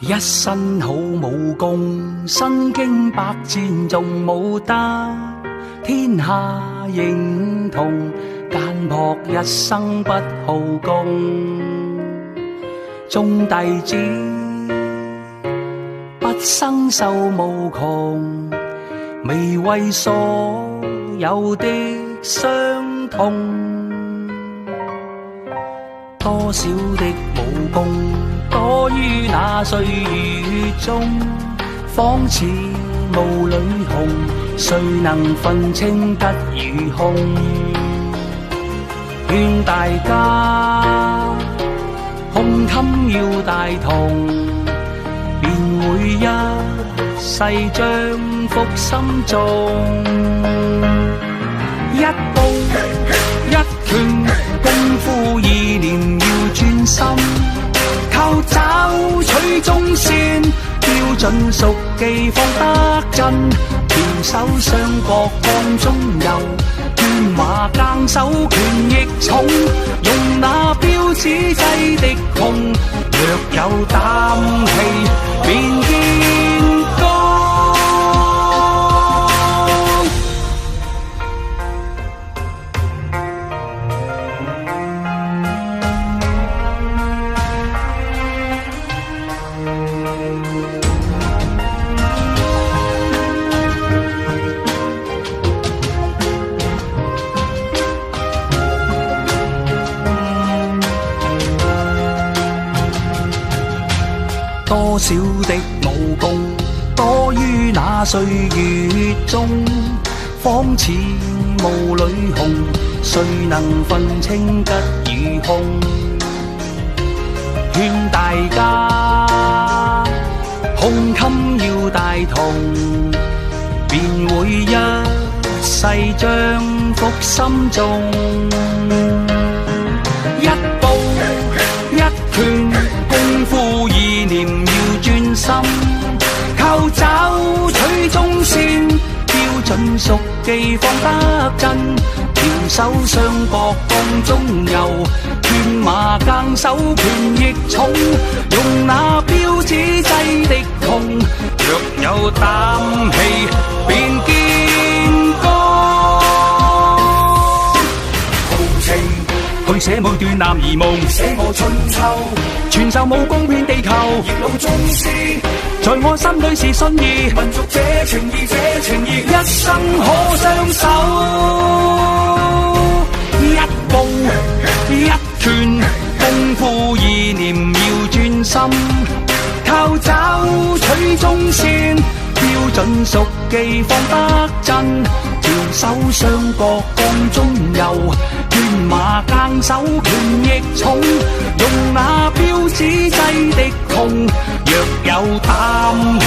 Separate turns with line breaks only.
一身好武功，身經百戰仲冇得天下認同，簡樸一生不好功。眾弟子不生受無窮，未為所有的傷痛。多少的武功多於那歲月中，仿似霧裏紅，誰能分清吉與凶？勸大家胸襟要大同，便會一世將福心中。一步一拳功夫意念要專心，靠找取中線，標準熟記放得真。調手雙角當中游，斷馬更手權亦重，用那標指制敵窮。若有膽氣便見光。多少的武功多於那歲月中，仿似霧裏紅，誰能分清吉與凶？勸大家胸襟要大同，便會一世將福心中。一步一拳功夫意念要專心，靠找取中線，標準熟記放得真。調手雙角當中游，斷馬更手權亦重，用那標指制敵窮。若有膽氣便見光。去寫每段男兒夢，寫我春秋，傳授武功遍地球，熱老宗師，在我心裏是信義。民族這情義，這情義，一生可相守。一步一拳功夫意念要專心，靠找取中線，標準熟記放得真。調手雙角當中游，斷馬更手權亦重，用那標指制敵窮。若有膽氣